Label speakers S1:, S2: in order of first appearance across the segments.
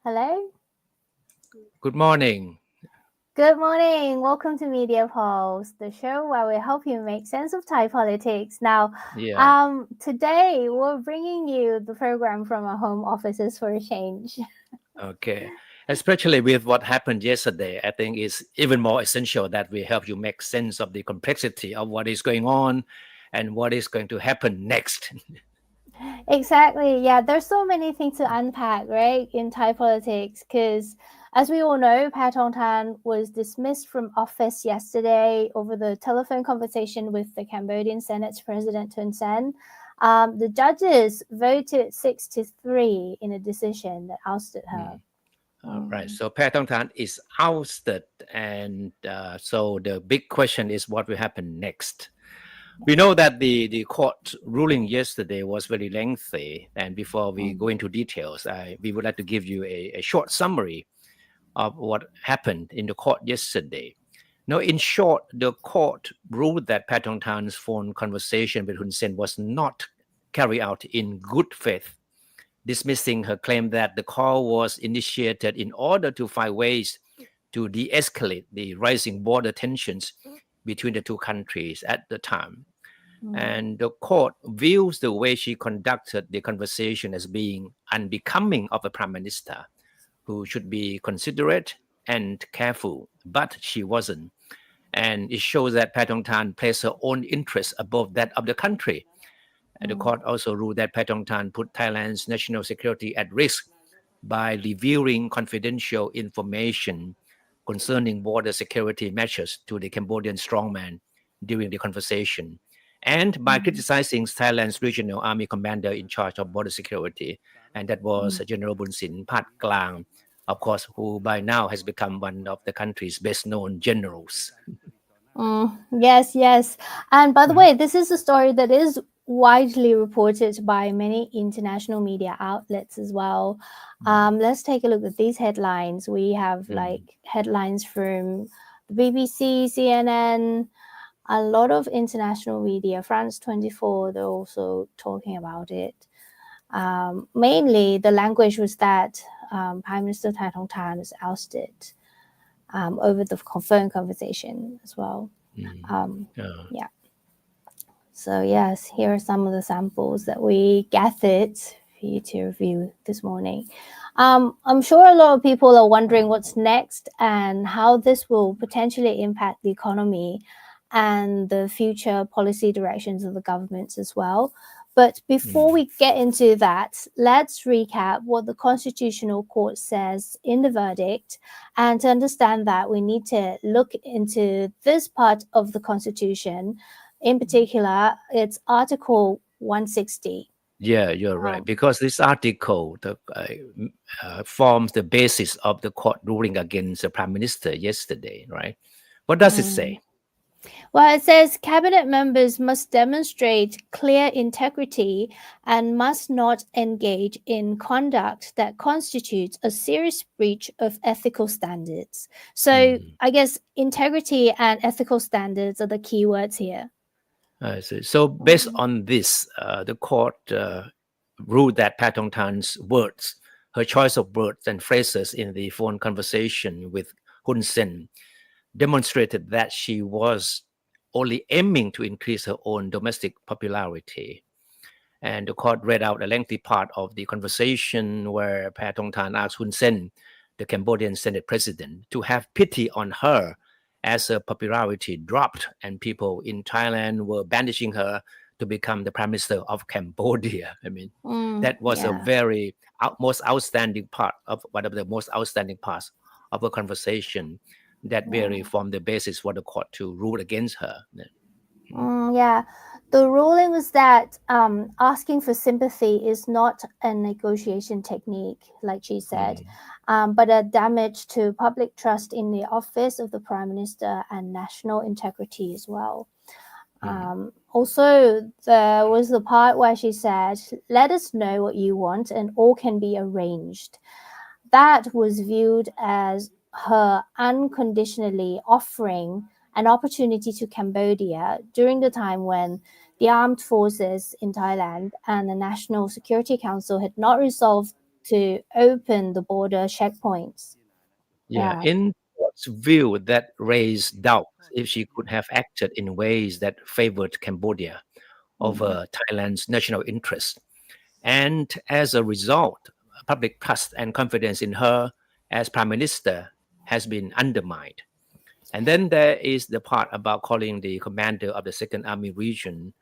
S1: Hello.
S2: Good morning.
S1: Good morning. Welcome to Media Pulse, the show where we help you make sense of Thai politics. Now,
S2: Yeah,
S1: today we're bringing you the program from our home offices for a change.
S2: okay. Especially with what happened yesterday, I think it's even more essential that we help you make sense of the complexity of what is going on and what is going to happen next.
S1: Exactly. Yeah, there's so many things to unpack, right, in Thai politics. Because as we all know, Paetongtarn was dismissed from office yesterday over the telephone conversation with the Cambodian Senate President Hun Sen. The judges voted 6-3 in a decision that ousted her.
S2: Mm. Right. So Paetongtarn is ousted, and so the big question is what will happen next. We know that the court ruling yesterday was very lengthy, and before we go into details, we would like to give you a short summary of what happened in the court yesterday. Now, in short, the court ruled that Paetongtarn's phone conversation with Hun Sen was not carried out in good faith, dismissing her claim that the call was initiated in order to find ways to de-escalate the rising border tensions between the two countries at the time. And the court views the way she conducted the conversation as being unbecoming of a prime minister who should be considerate and careful, but she wasn't. And it shows that Paetongtarn placed her own interests above that of the country. And the court also ruled that Paetongtarn put Thailand's national security at risk by revealing confidential information concerning border security measures to the Cambodian strongman during the conversation, and by criticizing Thailand's regional army commander in charge of border security, and that was General Bunsin Pat Klang, of course, who by now has become one of the country's best known generals.
S1: Yes, yes. And by the
S2: Mhm.
S1: way, this is a story that is widely reported by many international media outlets as well. Let's take a look at these headlines. We have like
S2: Mm.
S1: headlines from the BBC, CNN, a lot of international media, France 24, they're also talking about it. Mainly, the language was that Prime Minister Paetongtarn is ousted over the phone conversation as well. Um,
S2: Yeah.
S1: yeah. So yes, here are some of the samples that we gathered for you to review this morning. I'm sure a lot of people are wondering what's next and how this will potentially impact the economy and the future policy directions of the governments as well. But before
S2: Mm.
S1: we get into that, let's recap what the Constitutional Court says in the verdict. And to understand that, we need to look into this part of the Constitution. In particular, it's Article 160.
S2: Yeah, you're right.
S1: Um,
S2: Because this article forms the basis of the court ruling against the prime minister yesterday, right? What does it
S1: mm.
S2: say?
S1: Well, it says cabinet members must demonstrate clear integrity and must not engage in conduct that constitutes a serious breach of ethical standards. So
S2: Mm.
S1: I guess integrity and ethical standards are the key words here.
S2: I see. So based on this, the court ruled that Paetongtarn's words, her choice of words and phrases in the phone conversation with Hun Sen, demonstrated that she was only aiming to increase her own domestic popularity. And the court read out a lengthy part of the conversation where Paetongtarn asked Hun Sen, the Cambodian Senate President, to have pity on her as her popularity dropped and people in Thailand were banishing her to become the Prime Minister of Cambodia. I mean, that was a
S1: Yeah.
S2: very most outstanding part of one of the most outstanding parts of a conversation that
S1: Yeah.
S2: really formed the basis for the court to rule against her.
S1: Yeah, the ruling was that asking for sympathy is not a negotiation technique, like she said,
S2: Mm.
S1: but a damage to public trust in the office of the prime minister and national integrity as well.
S2: Mm.
S1: Also, there was the part where she said, "Let us know what you want, and all can be arranged." That was viewed as her unconditionally offering an opportunity to Cambodia during the time when the armed forces in Thailand and the National Security Council had not resolved to open the border checkpoints.
S2: Yeah, in court's view, that raised doubts if she could have acted in ways that favored Cambodia over Thailand's national interest. And as a result, public trust and confidence in her as prime minister has been undermined. And then there is the part about calling the commander of the Second Army Region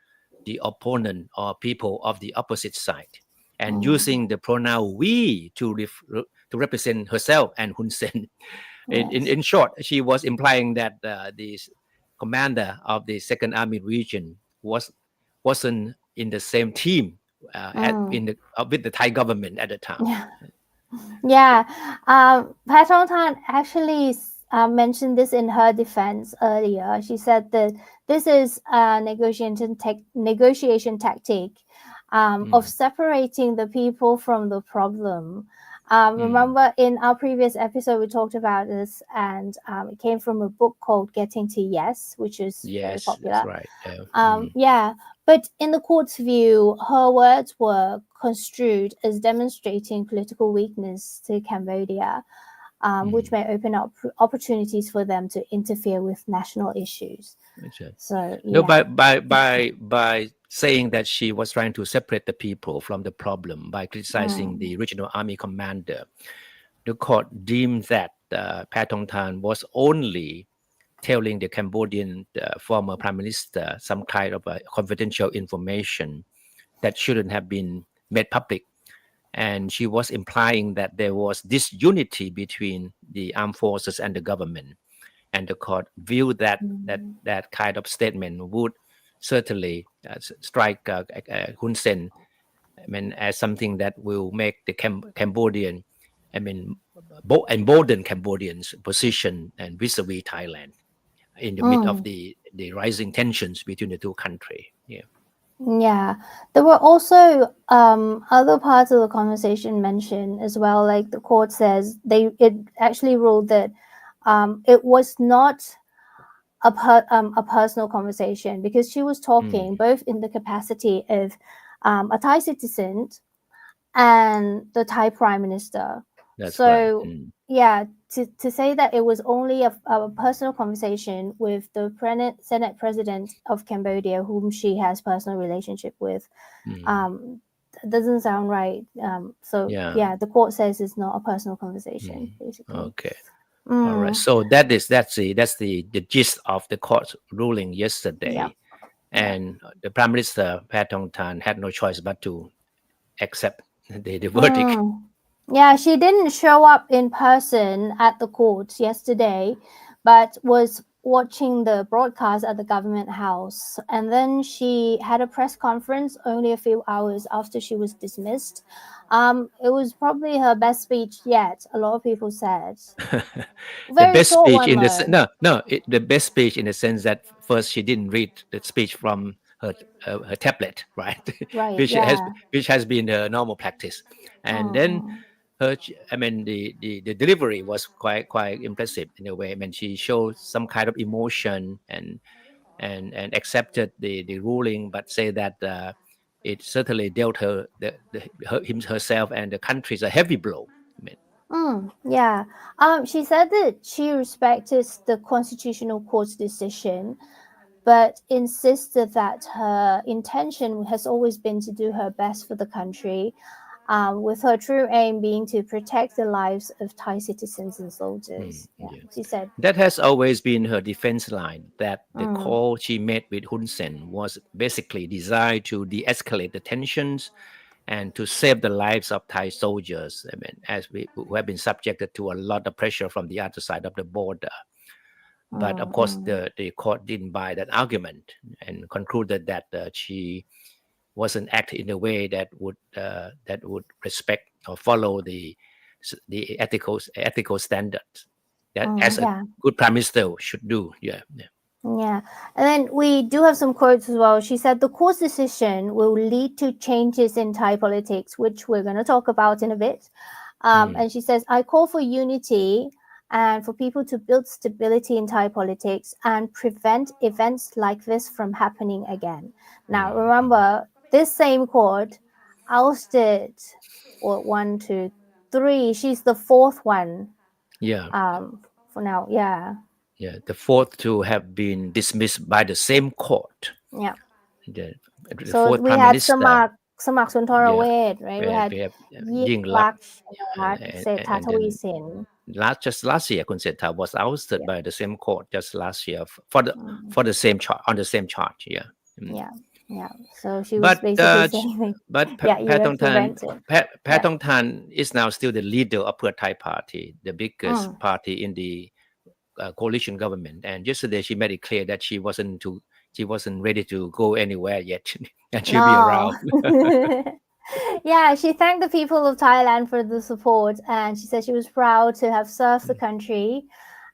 S2: the opponent or people of the opposite side, and using the pronoun we to represent herself and Hun Sen. In short, she was implying that the commander of the Second Army Region wasn't in the same team with the Thai government at the time.
S1: Yeah, Paetongtarn actually mentioned this in her defense earlier. She said that this is a negotiation tactic of separating the people from the problem. Remember, in our previous episode, we talked about this, and it came from a book called Getting to Yes, which is very popular.
S2: That's right.
S1: Yeah, but in the court's view, her words were construed as demonstrating political weakness to Cambodia, which may open up opportunities for them to interfere with national issues. So,
S2: no, by saying that she was trying to separate the people from the problem by criticizing the regional army commander, the court deemed that Paetongtarn was only telling the Cambodian former prime minister some kind of confidential information that shouldn't have been made public. And she was implying that there was disunity between the armed forces and the government. And the court viewed that kind of statement would certainly strike Hun Sen, as something that will make the Cambodian, embolden Cambodians' position and vis-a-vis Thailand in the midst of the rising tensions between the two countries.
S1: Yeah, there were also other parts of the conversation mentioned as well. Like the court says, it actually ruled that it was not a personal conversation, because she was talking both in the capacity of a Thai citizen and the Thai prime minister.
S2: That's
S1: so
S2: right.
S1: Yeah, to say that it was only a personal conversation with the Senate President of Cambodia, whom she has personal relationship with, doesn't sound right. The court says it's not a personal conversation, basically.
S2: Okay. All right. So that's the gist of the court ruling yesterday, and the Prime Minister Paetongtarn had no choice but to accept the verdict.
S1: Yeah, she didn't show up in person at the court yesterday, but was watching the broadcast at the government house. And then she had a press conference only a few hours after she was dismissed. It was probably her best speech yet, a lot of people said.
S2: The best speech in the best speech in the sense that first she didn't read the speech from her tablet, right? which has been her normal practice, and then the delivery was quite impressive in a way. I mean, she showed some kind of emotion and accepted the ruling, but say that it certainly dealt herself and the country a heavy blow.
S1: She said that she respected the Constitutional Court's decision, but insisted that her intention has always been to do her best for the country, with her true aim being to protect the lives of Thai citizens and soldiers. She said
S2: that has always been her defense line, that the call she made with Hun Sen was basically designed to de-escalate the tensions and to save the lives of Thai soldiers, as who have been subjected to a lot of pressure from the other side of the border. But of course, the court didn't buy that argument and concluded that she wasn't acting in a way that would respect or follow the ethical standards that as a good prime minister should do.
S1: Yeah, and then we do have some quotes as well. She said the court's decision will lead to changes in Thai politics, which we're going to talk about in a bit. And she says, I call for unity and for people to build stability in Thai politics and prevent events like this from happening again. Now, remember, this same court ousted or 1, 2, 3. She's the fourth one.
S2: Yeah.
S1: For now. Yeah.
S2: Yeah. The fourth to have been dismissed by the same court.
S1: Yeah.
S2: The
S1: So
S2: fourth
S1: we
S2: prime
S1: had
S2: minister.
S1: Samak Suntarawet, right? We had
S2: We have
S1: Yik
S2: Ying Lak,
S1: Sethha
S2: and then
S1: Thavisin.
S2: just last year, Kun Sethha was ousted by the same court just last year for the same charge on the same charge. Yeah.
S1: Yeah. So she was basically saying, you have prevented.
S2: Paetongtarn is now still the leader of Thepchai party, the biggest party in the coalition government. And yesterday she made it clear that she wasn't ready to go anywhere yet, and she'll be around.
S1: Yeah, she thanked the people of Thailand for the support, and she said she was proud to have served the country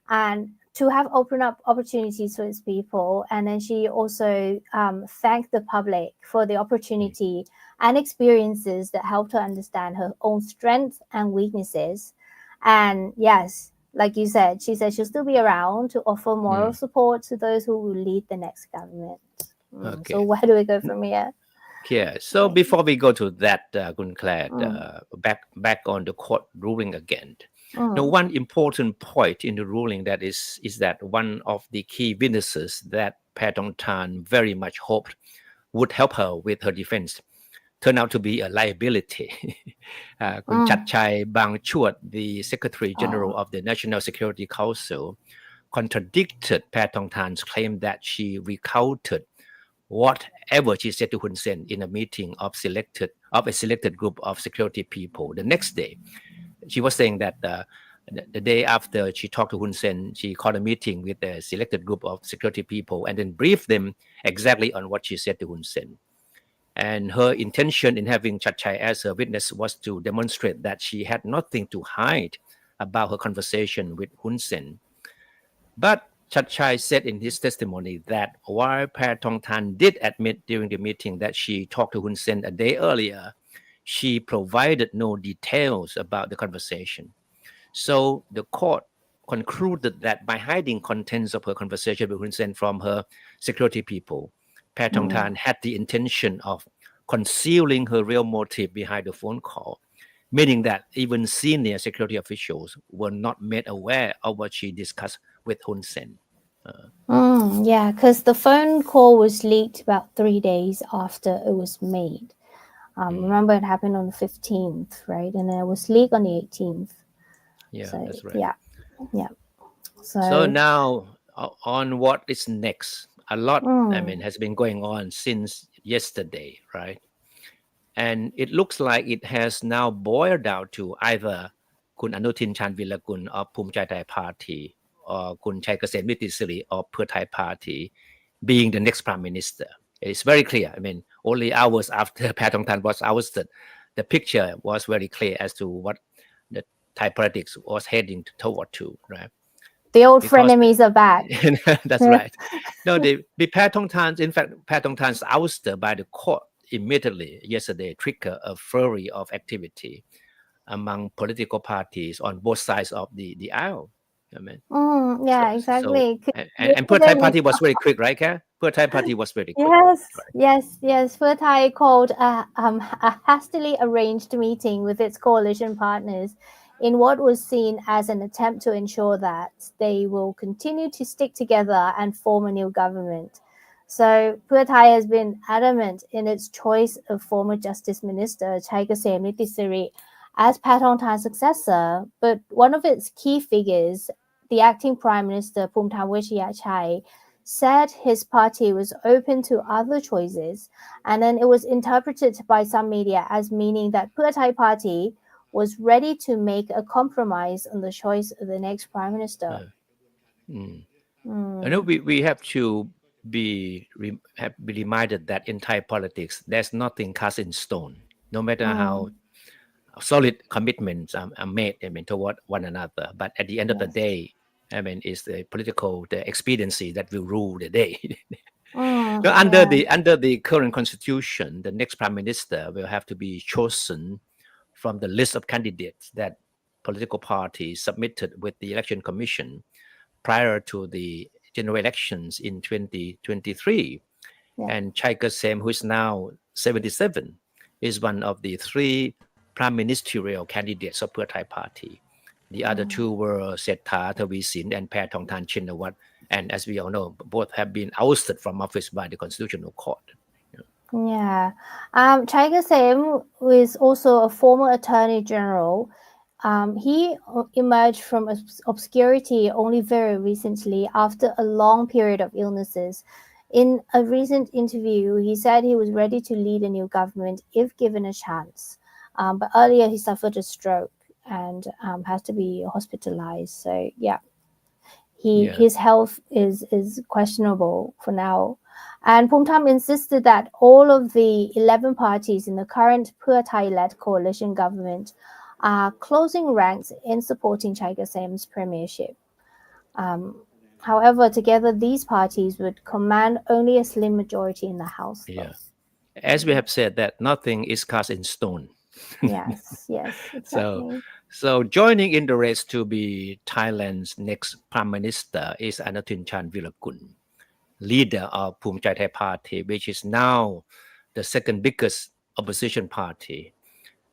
S1: and to have opened up opportunities for its people. And then she also thanked the public for the opportunity and experiences that helped her understand her own strengths and weaknesses. And yes, like you said, she said she'll still be around to offer moral support to those who will lead the next government.
S2: Okay.
S1: So where do we go from here?
S2: Yeah. So before we go to that, Kun Clare, back on the court ruling again. Now, one important point in the ruling that is that one of the key witnesses that Paetongtarn very much hoped would help her with her defense turned out to be a liability. Kun Thepchai Bangchuat, the Secretary General of the National Security Council, contradicted Paetongtarn's claim that she recounted whatever she said to Hun Sen in a meeting of a selected group of security people the next day. She was saying that the day after she talked to Hun Sen, she called a meeting with a selected group of security people and then briefed them exactly on what she said to Hun Sen. And her intention in having Thepchai as a witness was to demonstrate that she had nothing to hide about her conversation with Hun Sen. But Thepchai said in his testimony that while Paetongtarn did admit during the meeting that she talked to Hun Sen a day earlier, she provided no details about the conversation. So the court concluded that by hiding contents of her conversation with Hun Sen from her security people, Paetongtarn had the intention of concealing her real motive behind the phone call, meaning that even senior security officials were not made aware of what she discussed with Hun Sen.
S1: Yeah, because the phone call was leaked about 3 days after it was made. Remember, it happened on the 15th, right? And then it was leaked on the 18th.
S2: Yeah,
S1: so,
S2: that's right.
S1: Yeah.
S2: So now on what is next? A lot, has been going on since yesterday, right? And it looks like it has now boiled down to either Kun Anutin Chanvirakul of Phumchai Thai Party or Kun Chaikasem Nitisiri of Thepchai Party being the next prime minister. It's very clear. Only hours after Paetongtarn was ousted, the picture was very clear as to what the Thai politics was heading toward to, right?
S1: The old frenemies are back.
S2: That's right. No, the Paetongtarn, in fact, Paetongtarn's ouster by the court immediately yesterday triggered a flurry of activity among political parties on both sides of the aisle.
S1: Exactly.
S2: So, and Thepchai Party was very quick, right, Kat? Thepchai Party was very quick.
S1: Yes. Thepchai called a hastily arranged meeting with its coalition partners in what was seen as an attempt to ensure that they will continue to stick together and form a new government. So Thepchai has been adamant in its choice of former Justice Minister Chaikasem Nitisiri as Paetongtarn's successor, but one of its key figures, the acting Prime Minister Phumtham Wechayachai, said his party was open to other choices, and then it was interpreted by some media as meaning that Thepchai Party was ready to make a compromise on the choice of the next Prime Minister.
S2: I know we have to be reminded that in Thai politics, there's nothing cast in stone, no matter how solid commitments are made toward one another. But at the end of the day, it's the political expediency that will rule the day. Under the current constitution, the next prime minister will have to be chosen from the list of candidates that political parties submitted with the election commission prior to the general elections in 2023. And Chaikasem, who is now 77, is one of the 3 prime ministerial candidates of Pheu Thai party. The other two were Sethar Thavisin and Paetongtarn Shinawat. And as we all know, both have been ousted from office by the Constitutional Court.
S1: Yeah. Chai Ghasem is also a former Attorney General. He emerged from obscurity only very recently after a long period of illnesses. In a recent interview, he said he was ready to lead a new government if given a chance. But earlier, he suffered a stroke and has to be hospitalized. So, yeah. His health is questionable for now. And Phumtham insisted that all of the 11 parties in the current Pheu Thai-led coalition government are closing ranks in supporting Chai Ghasem's premiership. However, together these parties would command only a slim majority in the House.
S2: Yeah. As we have said, that nothing is cast in stone.
S1: Yes, exactly.
S2: So joining in the race to be Thailand's next prime minister is Anutin Charnvirakul, leader of Phum Chai Thai Party, which is now the second biggest opposition party.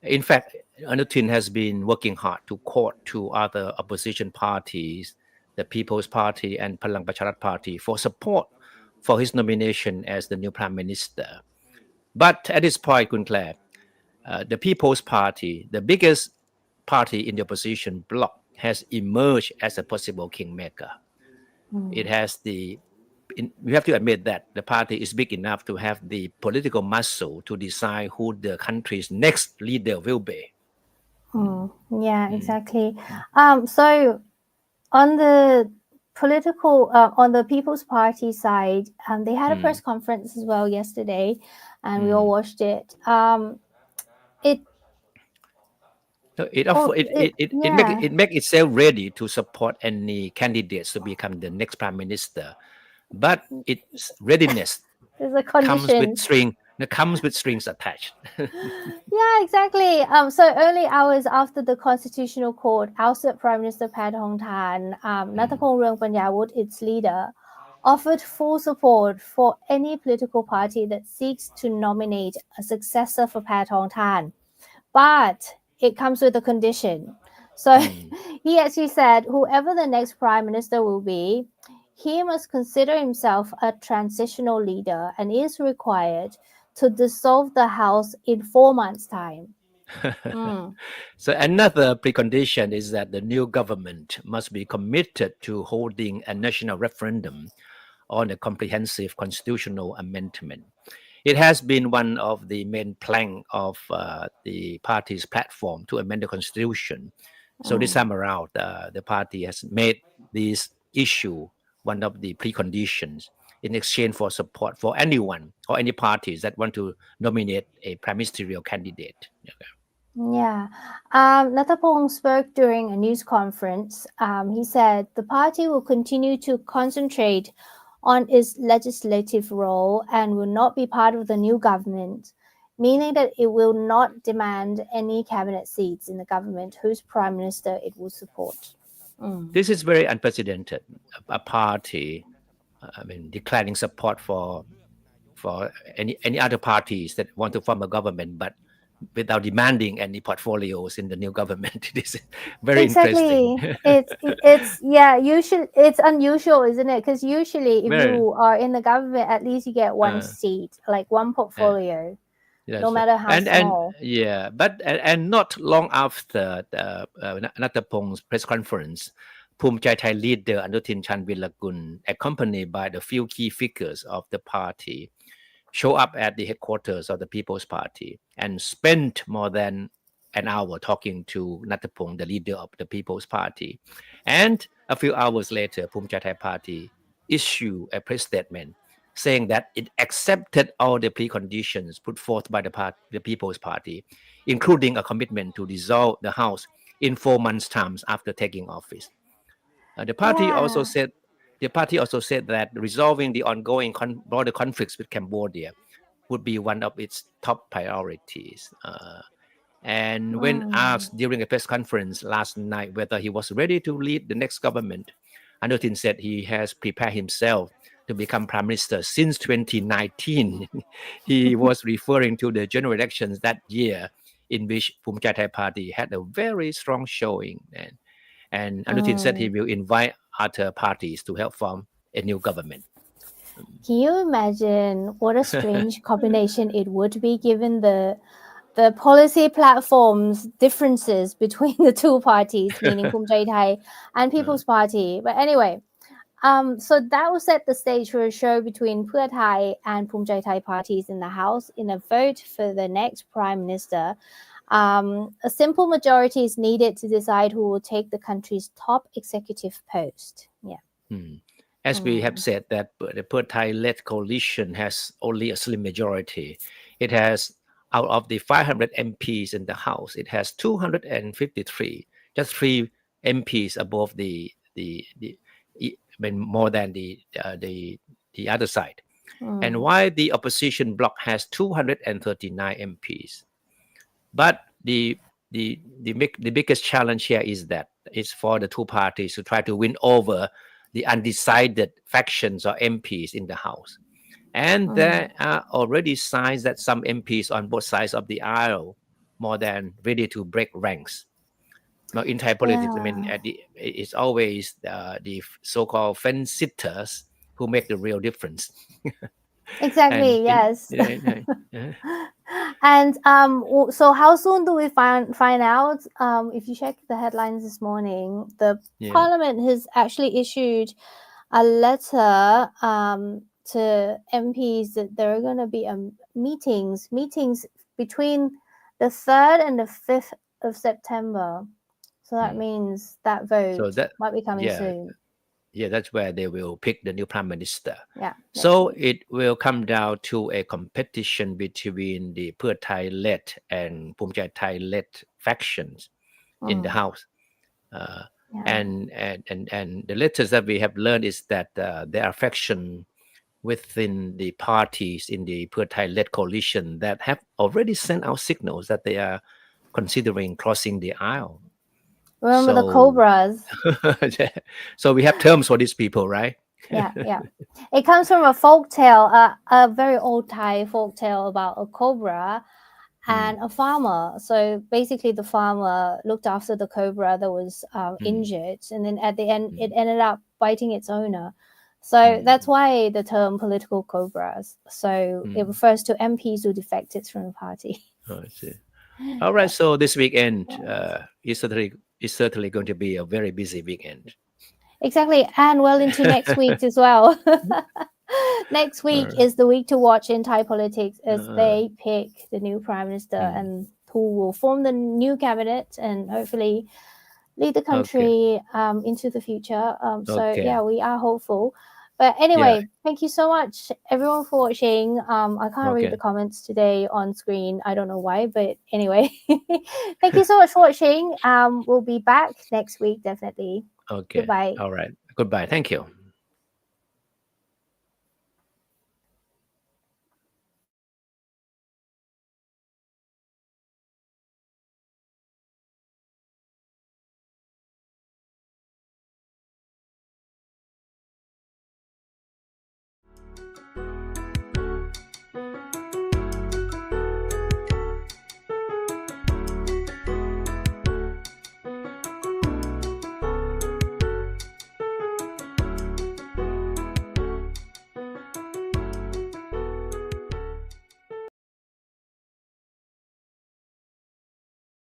S2: In fact, Anutin has been working hard to court two other opposition parties, the People's Party and Palang Pracharat Party, for support for his nomination as the new prime minister. But at this point, Kun Clare, the People's Party, the biggest party in the opposition bloc, has emerged as a possible kingmaker. It has we have to admit that the party is big enough to have the political muscle to decide who the country's next leader will be.
S1: Yeah, exactly. So on the on the People's Party side, they had a press conference as well yesterday, and we all watched it.
S2: It makes itself ready to support any candidates to become the next prime minister, but its readiness comes with strings attached.
S1: Yeah, exactly. So only hours after the Constitutional Court ousted Prime Minister Paetongtarn, Nathapong Ruangpanyawut, its leader, offered full support for any political party that seeks to nominate a successor for Paetongtarn. But it comes with a condition. So he actually said, whoever the next prime minister will be, he must consider himself a transitional leader and is required to dissolve the House in 4 months' time.
S2: So another precondition is that the new government must be committed to holding a national referendum on a comprehensive constitutional amendment. It has been one of the main planks of the party's platform to amend the constitution. So this time around, the party has made this issue one of the preconditions in exchange for support for anyone or any parties that want to nominate a prime ministerial candidate.
S1: Yeah. Nathapong spoke during a news conference. He said the party will continue to concentrate on its legislative role and will not be part of the new government, meaning that it will not demand any cabinet seats in the government whose prime minister it will support.
S2: This is very unprecedented. A party, declaring support for any other parties that want to form a government, but without demanding any portfolios in the new government. It is very interesting.
S1: Usually it's unusual, isn't it? Because usually if you are in the government, at least you get one seat, like one portfolio, no matter how small.
S2: And not long after Nathapong's press conference, Phum Chai Thai leader Anutin Charnvirakul, accompanied by the few key figures of the party, show up at the headquarters of the People's Party and spent more than an hour talking to Nathapong, the leader of the People's Party. And a few hours later, Phum Chai Thai Party issued a press statement saying that it accepted all the preconditions put forth by the People's Party, including a commitment to dissolve the House in 4 months' time after taking office. The party also said that resolving the ongoing border conflicts with Cambodia would be one of its top priorities. And when asked during a press conference last night whether he was ready to lead the next government, Anutin said he has prepared himself to become prime minister since 2019. He was referring to the general elections that year in which Phumchai Thai Party had a very strong showing. And Anutin said he will invite other parties to help form a new government.
S1: Can you imagine what a strange combination it would be given the policy platforms differences between the two parties, meaning Phumchai Thai and People's Party? But anyway, so that will set the stage for a show between Pheu Thai and Phumchai Thai parties in the House in a vote for the next Prime Minister. A simple majority is needed to decide who will take the country's top executive post. Yeah.
S2: As we have said, that the Pheu Thai-led coalition has only a slim majority. It has, out of the 500 MPs in the House, it has 253, just 3 MPs above more than the other side. And while the opposition bloc has 239 MPs. But the biggest challenge here is that it's for the two parties to try to win over the undecided factions or MPs in the House. And there are already signs that some MPs on both sides of the aisle more than ready to break ranks. Now, in Thai politics, I mean, it's always the so-called fence sitters who make the real difference.
S1: Exactly. Yes. And so how soon do we find out? If you check the headlines this morning, the Parliament has actually issued a letter to MPs that there are going to be meetings between the 3rd and the 5th of September. So that means that vote might be coming soon.
S2: Yeah, that's where they will pick the new prime minister.
S1: Yeah.
S2: So it will come down to a competition between the Pheu Thai-led and Phumchai Thai-led factions in the House. And the latest that we have learned is that there are factions within the parties in the Pheu Thai-led coalition that have already sent out signals that they are considering crossing the aisle.
S1: Remember the Cobras.
S2: So we have terms for these people, right?
S1: Yeah. It comes from a folk tale, a very old Thai folk tale about a cobra and a farmer. So basically the farmer looked after the cobra that was injured, and then at the end it ended up biting its owner. So that's why the term political cobras. So it refers to MPs who defected from the party.
S2: Oh, I see. All right, so this weekend is certainly going to be a very busy weekend.
S1: Exactly, and well into next week as well. Next week is the week to watch in Thai politics as they pick the new prime minister and who will form the new cabinet and hopefully lead the country into the future. So yeah, we are hopeful. But anyway, thank you so much everyone for watching. I can't read the comments today on screen. I don't know why, but anyway, thank you so much for watching. We'll be back next week, definitely.
S2: Okay.
S1: Goodbye.
S2: All right. Goodbye. Thank you.